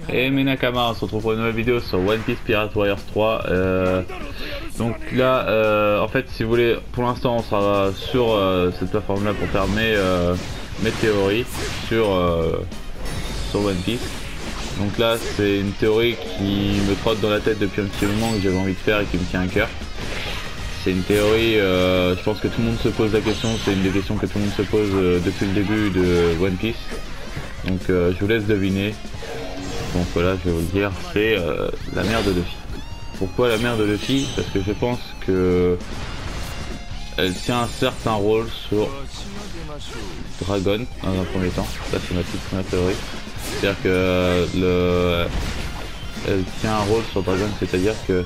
Et mes Nakama, on se retrouve pour une nouvelle vidéo sur One Piece Pirate Warriors 3. Donc là, en fait, si vous voulez, pour l'instant, on sera sur cette plateforme-là pour faire mes théories sur One Piece. Donc là, c'est une théorie qui me trotte dans la tête depuis un petit moment, que j'avais envie de faire et qui me tient à cœur. C'est une théorie, je pense que tout le monde se pose la question, c'est une des questions que tout le monde se pose depuis le début de One Piece. Donc je vous laisse deviner. Donc voilà, je vais vous le dire, c'est la mère de Luffy. Pourquoi la mère de Luffy? Parce que je pense que elle tient un certain rôle sur Dragon dans un premier temps. Ça c'est ma petite première théorie. C'est-à-dire que elle tient un rôle sur Dragon, c'est-à-dire que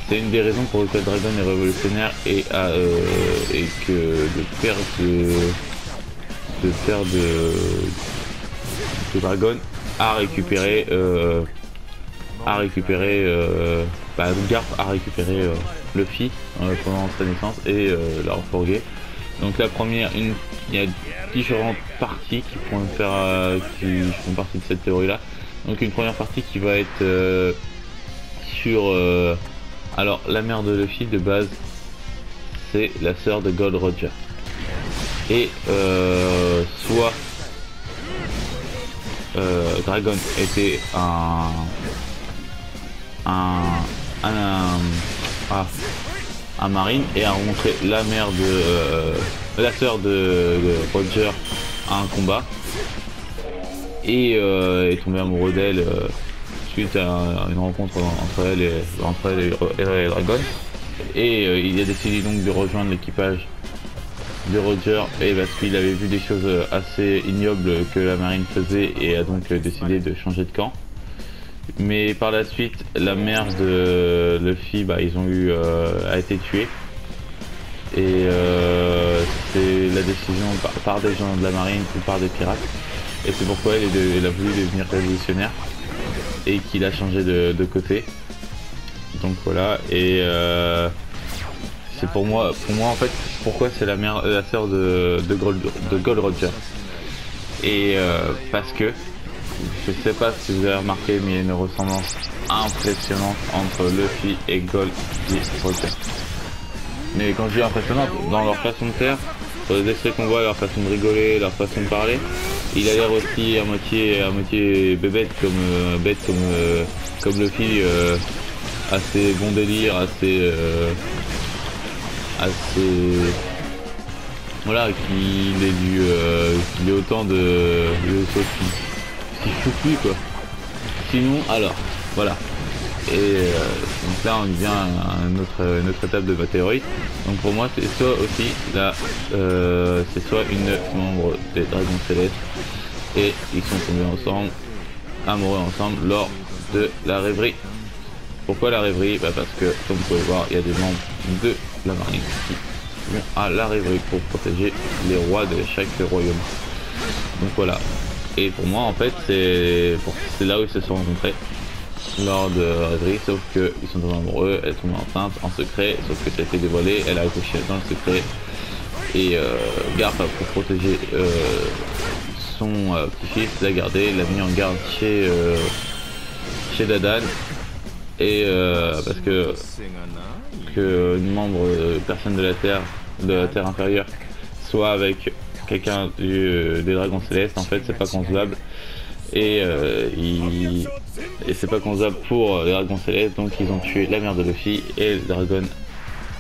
c'est une des raisons pour lesquelles Dragon est révolutionnaire et que le père de Dragon a récupéré Garp a récupéré Luffy pendant sa naissance et l'a refourgué. Donc la première, il y a différentes parties qui font partie de cette théorie là. Donc une première partie qui va être sur alors la mère de Luffy de base c'est la sœur de Gold Roger et soit Dragon était un marine et a rencontré la mère de la sœur de Roger à un combat et est tombé amoureux d'elle suite à une rencontre entre elle et Dragon et il a décidé donc de rejoindre l'équipage de Roger et parce qu'il avait vu des choses assez ignobles que la marine faisait et a donc décidé de changer de camp. Mais par la suite, la mère de Luffy, a été tuée et c'est la décision par des gens de la marine ou par des pirates et c'est pourquoi elle a voulu devenir révolutionnaire et qu'il a changé de côté. Donc voilà et c'est pour moi en fait pourquoi c'est la sœur de Gold Roger et parce que je sais pas si vous avez remarqué mais il y a une ressemblance impressionnante entre Luffy et Gold Roger. Mais quand je dis impressionnante, dans leur façon de faire, sur les extraits qu'on voit, leur façon de rigoler, leur façon de parler, il a l'air aussi à moitié bébête comme Luffy, assez bon délire, assez voilà, qu'il est autant de si choupi quoi. Sinon alors voilà et donc là on vient à une autre étape de ma théorie. Donc pour moi c'est soit aussi là c'est soit une membre des Dragons Célestes et ils sont tombés ensemble amoureux ensemble lors de la rêverie. Pourquoi la rêverie? Parce que comme vous pouvez voir il y a des membres de la marine qui vont à la rêverie pour protéger les rois de chaque royaume. Donc voilà. Et pour moi en fait c'est là où ils se sont rencontrés lors de rêverie, sauf que ils sont tombés amoureux, elle est tombée enceinte en secret, sauf que ça a été dévoilé, elle a accouché dans le secret et Garp pour protéger son petit-fils l'a gardé, l'a mis en garde chez Dadan et parce que une membre personne de la terre inférieure soit avec quelqu'un des Dragons Célestes en fait c'est pas concevable et c'est pas concevable pour les Dragons Célestes, donc ils ont tué la mère de Luffy et le Dragon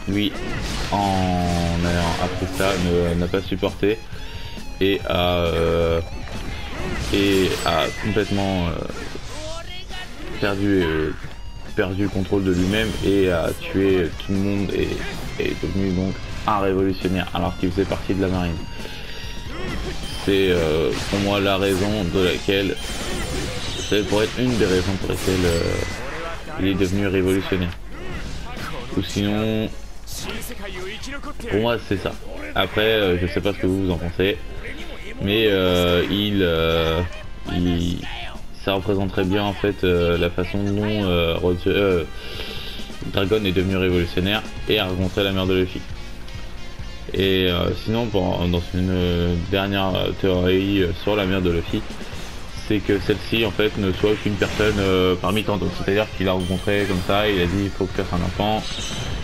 lui en ayant appris ça n'a pas supporté et a complètement perdu perdu le contrôle de lui-même et a tué tout le monde et est devenu donc un révolutionnaire alors qu'il faisait partie de la marine. C'est pour moi la raison de laquelle, ça pourrait être une des raisons pour lesquelles il est devenu révolutionnaire. Ou sinon, pour moi c'est ça. Après je sais pas ce que vous en pensez, mais ça représenterait bien en fait la façon dont Dragon est devenu révolutionnaire et a rencontré la mère de Luffy. Et sinon, dans une dernière théorie sur la mère de Luffy, c'est que celle-ci en fait ne soit qu'une personne parmi tant d'autres. C'est-à-dire qu'il a rencontré comme ça, il a dit il faut que tu fasses un enfant,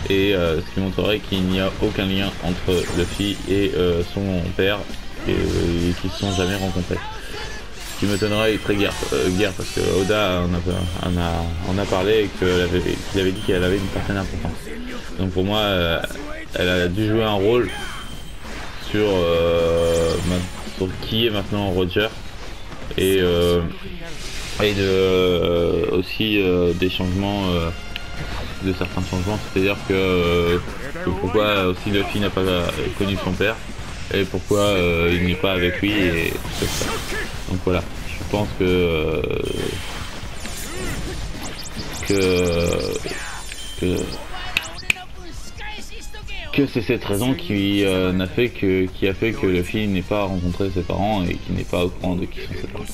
et ce qui montrerait qu'il n'y a aucun lien entre Luffy et son père, et qu'ils ne se sont jamais rencontrés. Ce qui m'étonnerait très guère parce que Oda en a parlé et qu'il avait dit qu'elle avait une certaine importance. Donc pour moi, elle a dû jouer un rôle sur qui est maintenant Roger et aussi des changements, de certains changements, c'est-à-dire que pourquoi aussi Luffy n'a pas connu son père et pourquoi il n'est pas avec lui et tout ça. Donc voilà, je pense que c'est cette raison qui a fait que Luffy n'ait pas rencontré ses parents et qui n'est pas au courant de qui sont ses parents.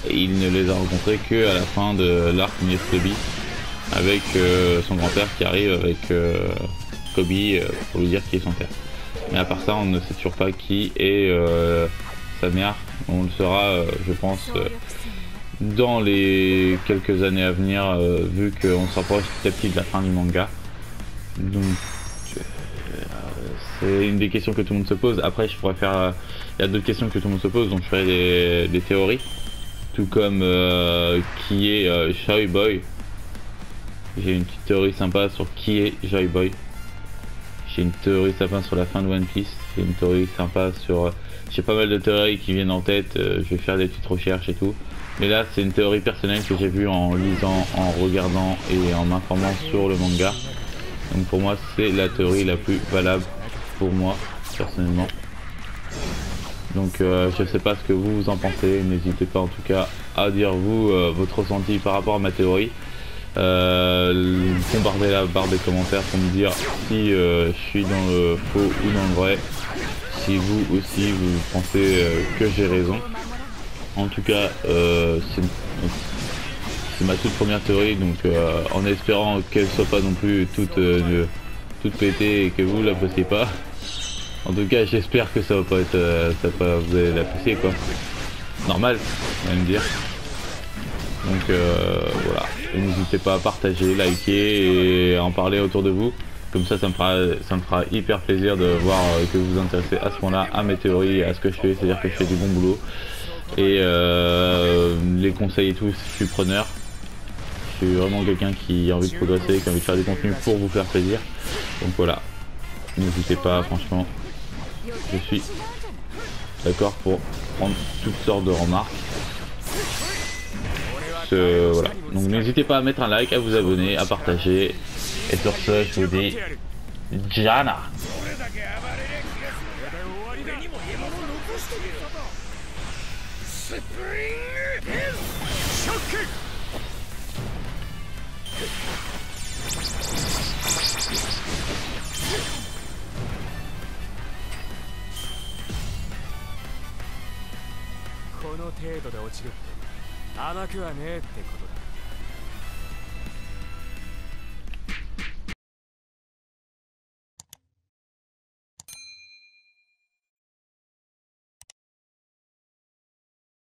Il ne les a rencontrés que à la fin de l'arc Nies Lobby, avec son grand-père qui arrive avec Kobe pour lui dire qui est son père. Mais à part ça, on ne sait toujours pas qui est sa mère. On le saura, je pense, dans les quelques années à venir, vu qu'on se rapproche petit à petit de la fin du manga. Donc c'est une des questions que tout le monde se pose. Après je pourrais faire, il y a d'autres questions que tout le monde se pose, donc je ferai des théories. Tout comme qui est Joy Boy. J'ai une petite théorie sympa sur qui est Joy Boy. J'ai une théorie sympa sur la fin de One Piece. J'ai une théorie sympa sur... j'ai pas mal de théories qui viennent en tête, je vais faire des petites recherches et tout. Mais là c'est une théorie personnelle que j'ai vue en lisant, en regardant et en m'informant sur le manga. Donc pour moi c'est la théorie la plus valable pour moi personnellement. Donc je sais pas ce que vous en pensez, n'hésitez pas en tout cas à dire vous votre ressenti par rapport à ma théorie. Bombardez la barre des commentaires pour me dire si je suis dans le faux ou dans le vrai, si vous aussi vous pensez que j'ai raison. En tout cas c'est ma toute première théorie, donc en espérant qu'elle soit pas non plus toute pétée et que vous la fassiez pas. En tout cas j'espère que ça va pas être vous allez l'apprécier quoi. Normal, on va me dire. Donc voilà, n'hésitez pas à partager, liker et à en parler autour de vous. Comme ça, ça me fera hyper plaisir de voir que vous vous intéressez à ce point-là à mes théories, à ce que je fais, c'est-à-dire que je fais du bon boulot. Et les conseils et tout, je suis preneur. Je suis vraiment quelqu'un qui a envie de progresser, qui a envie de faire du contenu pour vous faire plaisir. Donc voilà, n'hésitez pas, franchement, je suis d'accord pour prendre toutes sortes de remarques. Voilà, donc n'hésitez pas à mettre un like, à vous abonner, à partager. Et sur ce, je vous dis Jana. この程度で落ちるって甘くはねえってことだ。